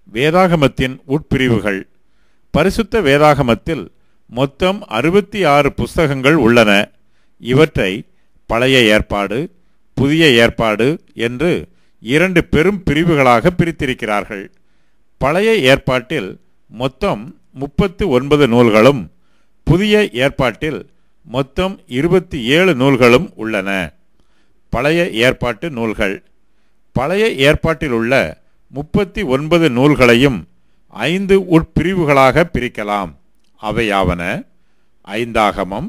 வேதாகமத்தின் உட்பிரிவுகள். பரிசுத்த வேதாகமத்தில் மொத்தம் 66 புஸ்தகங்கள் உள்ளன. இவற்றை பழைய ஏற்பாடு, புதிய ஏற்பாடு என்று 2 பெரும் பிரிவுகளாக பிரித்திருக்கிறார்கள். பழைய ஏற்பாட்டில் மொத்தம் 39 நூல்களும், புதிய ஏற்பாட்டில் மொத்தம் 27 நூல்களும் உள்ளன. பழைய ஏற்பாட்டு நூல்கள். பழைய ஏற்பாட்டில் உள்ள 39 நூல்களையும் 5 உட்பிரிவுகளாக பிரிக்கலாம். அவையாவன: ஐந்தாகமம்,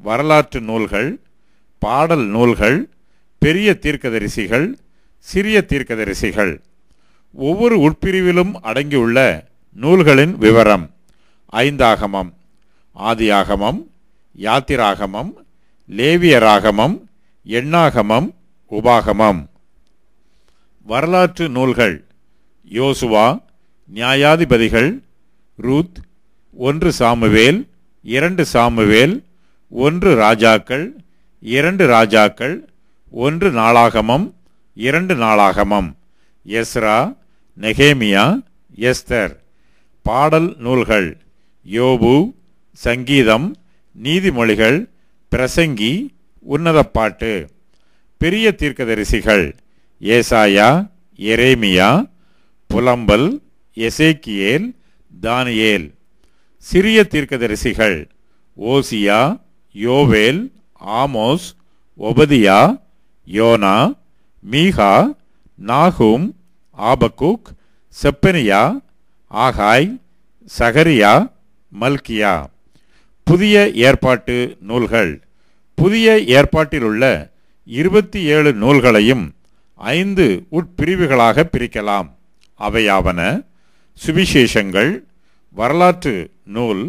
வரலாற்று நூல்கள், பாடல் நூல்கள், பெரிய தீர்க்கதரிசிகள், சிறிய தீர்க்கதரிசிகள். ஒவ்வொரு உட்பிரிவிலும் அடங்கியுள்ள நூல்களின் விவரம்: ஐந்தாகமம், ஆதியாகமம், யாத்திராகமம், லேவியராகமம், எண்ணாகமம், உபாகமம். வரலாற்று நூல்கள்: யோசுவா, நியாயாதிபதிகள், ரூத், 1 சாமுவேல், 2 சாமுவேல், 1 ராஜாக்கள், 2 ராஜாக்கள், 1 நாளாகமம், 2 நாளாகமம், எஸ்ரா, நெகேமியா, எஸ்தர். பாடல் நூல்கள்: யோபு, சங்கீதம், நீதிமொழிகள், பிரசங்கி, உன்னதப்பாட்டு. பெரிய தீர்க்கதரிசிகள்: ஏசாயா, எரேமியா, புலம்பல், எசேக்கியேல், தானியேல். சிறிய தீர்க்கதரிசிகள்: ஓசியா, யோவேல், ஆமோஸ், ஒபதியா, யோனா, மீகா, நாகூம், ஆபக்குக், செப்பனியா, ஆகாய், சகரியா, மல்கியா. புதிய ஏற்பாட்டு நூல்கள். புதிய ஏற்பாட்டிலுள்ள 27 நூல்களையும் 5 உட்பிரிவுகளாக பிரிக்கலாம். அவையாவன: சுவிசேஷங்கள், வரலாற்று நூல்,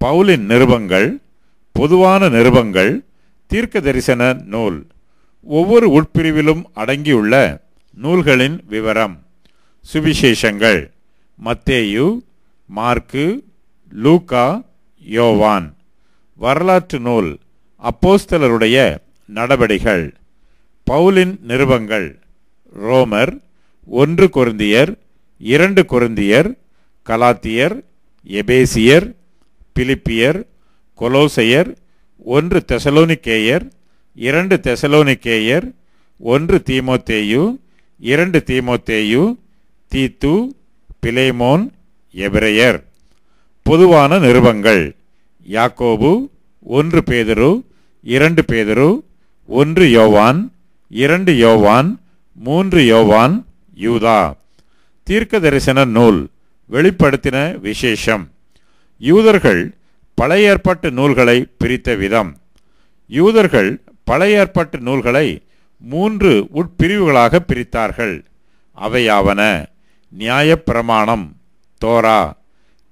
பவுலின் நிருபங்கள், பொதுவான நிருபங்கள், தீர்க்க தரிசன நூல். ஒவ்வொரு உட்பிரிவிலும் அடங்கியுள்ள நூல்களின் விவரம்: சுவிசேஷங்கள்: மத்தேயு, மார்க்கு, லூக்கா, யோவான். வரலாற்று நூல்: அப்போஸ்தலருடைய நடபடிகள். பவுலின் நிருபங்கள்: ரோமர், 1 கொரிந்தியர், 2 கொரிந்தியர், கலாத்தியர், எபேசியர், பிலிப்பியர், கொலோசையர், 1 தெசலோனிக்கேயர், 2 தெசலோனிக்கேயர், 1 தீமோத்தேயு, 2 தீமோத்தேயு, தீத்து, பிலேமோன், எபிரெயர். பொதுவான நிருபங்கள்: யாக்கோபு, 1 பேதுரு, 2 பேதுரு, 1 யோவான், 2 யோவான், 3 யோவான், யூதா. தீர்க்க தரிசன நூல்: வெளிப்படுத்தின விசேஷம். யூதர்கள் பழைய ஏற்பாட்டு நூல்களை பிரித்த விதம். யூதர்கள் பழைய ஏற்பாட்டு நூல்களை 3 உட்பிரிவுகளாக பிரித்தார்கள். அவையாவன: நியாயப்பிரமாணம், தோரா,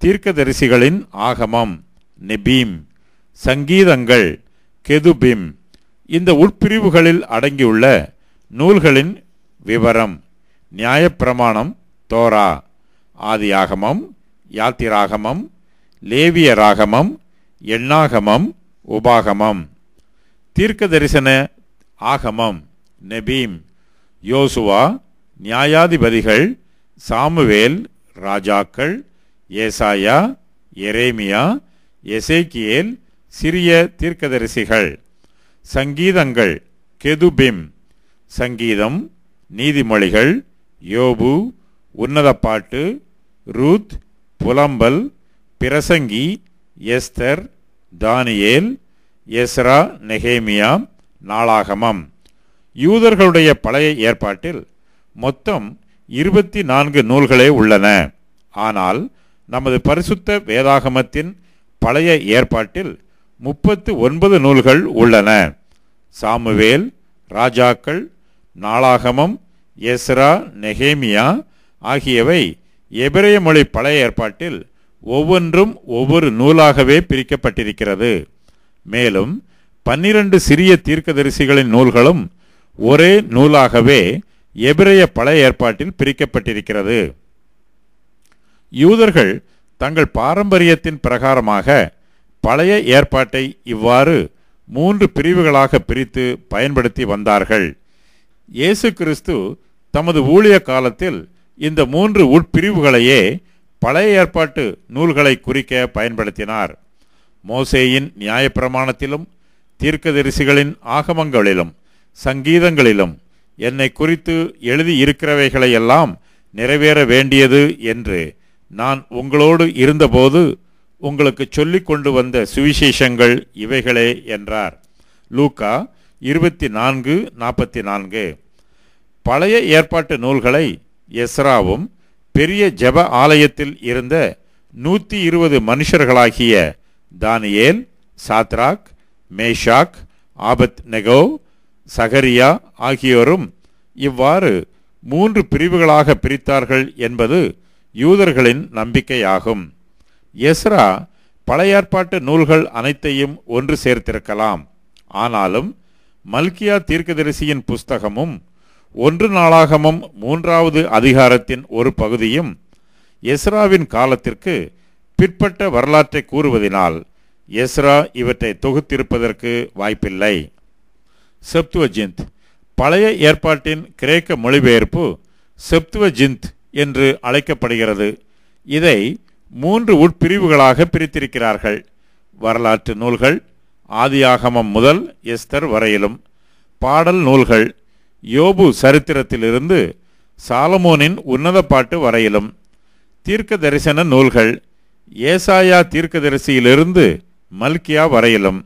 தீர்க்கதரிசிகளின் ஆகமம், நெபீம், சங்கீதங்கள், கெதுபிம். இந்த உட்பிரிவுகளில் அடங்கியுள்ள நூல்களின் விவரம்: நியாயப்பிரமாணம், தோரா, ஆதியாகமம், யாத்திராகமம், லேவியராகமம், எண்ணாகமம், உபாகமம். தீர்க்க தரிசன ஆகமம்: நெபீம், யோசுவா, நியாயாதிபதிகள், சாமுவேல், ராஜாக்கள், ஏசாயா, எரேமியா, எசேக்கியேல், சிறிய தீர்க்கதரிசிகள். சங்கீதங்கள்: கெதுபிம், சங்கீதம், நீதிமொழிகள், யோபு, உன்னதப்பாட்டு, ரூத், புலம்பல், பிரசங்கி, எஸ்தர், தானியேல், எஸ்ரா, நெகேமியா, நாளாகமம். யூதர்களுடைய பழைய ஏற்பாட்டில் மொத்தம் 24 நூல்களே உள்ளன. ஆனால் நமது பரிசுத்த வேதாகமத்தின் பழைய ஏற்பாட்டில் 39 நூல்கள் உள்ளன. சாமுவேல், ராஜாக்கள், நாளாகமம், எஸ்ரா, நெகேமியா ஆகியவை எபிரெய மொழி பழைய ஏற்பாட்டில் ஒவ்வொன்றும் ஒவ்வொரு நூலாகவே பிரிக்கப்பட்டிருக்கிறது. மேலும் 12 சிறிய தீர்க்கதரிசிகளின் நூல்களும் ஒரே நூலாகவே எபிரெய பழைய ஏற்பாட்டில் பிரிக்கப்பட்டிருக்கிறது. யூதர்கள் தங்கள் பாரம்பரியத்தின் பிரகாரமாக பழைய ஏற்பாட்டை இவ்வாறு 3 பிரிவுகளாக பிரித்து பயன்படுத்தி வந்தார்கள். இயேசு கிறிஸ்து தமது ஊழிய காலத்தில் இந்த 3 உட்பிரிவுகளையே பழைய ஏற்பாட்டு நூல்களை குறிக்க பயன்படுத்தினார். மோசேயின் நியாயப்பிரமாணத்திலும் தீர்க்கதரிசிகளின் ஆகமங்களிலும் சங்கீதங்களிலும் என்னை குறித்து எழுதியிருக்கிறவைகளையெல்லாம் நிறைவேற வேண்டியது என்று நான் உங்களோடு இருந்தபோது உங்களுக்கு சொல்லிக் கொண்டு வந்த சுவிசேஷங்கள் இவைகளே என்றார். லூக்கா 24:44. பழைய ஏற்பாட்டு நூல்களை எஸ்ராவும் பெரிய ஜெப ஆலயத்தில் இருந்த 120 மனுஷர்களாகிய தானியேல், சாத்ராக், மேஷாக், ஆபத்நெகோ, சகரியா ஆகியோரும் இவ்வாறு 3 பிரிவுகளாக பிரித்தார்கள் என்பது யூதர்களின் நம்பிக்கையாகும். எஸ்ரா பழைய ஏற்பாட்டு நூல்கள் அனைத்தையும் ஒன்று சேர்த்திருக்கலாம். ஆனாலும் மல்கியா தீர்க்கதரிசியின் புஸ்தகமும் 1 நாளாகமம் 3வது அதிகாரத்தின் ஒரு பகுதியும் எஸ்ராவின் காலத்திற்கு பிற்பட்ட வரலாற்றை கூறுவதினால் எஸ்ரா இவற்றை தொகுத்திருப்பதற்கு வாய்ப்பில்லை. செப்துவஜிந்த் பழைய ஏற்பாட்டின் கிரேக்க மொழிபெயர்ப்பு செப்துவஜிந்த் என்று அழைக்கப்படுகிறது. இதை 3 உட்பிரிவுகளாக பிரித்திருக்கிறார்கள். வரலாற்று நூல்கள் ஆதியாகமம் முதல் எஸ்தர் வரையிலும், பாடல் நூல்கள் யோபு சரித்திரத்திலிருந்து சாலமோனின் உன்னத பாட்டு வரையிலும், தீர்க்க தரிசன நூல்கள் ஏசாயா தீர்க்கதரிசியிலிருந்து மல்கியா வரையிலும்,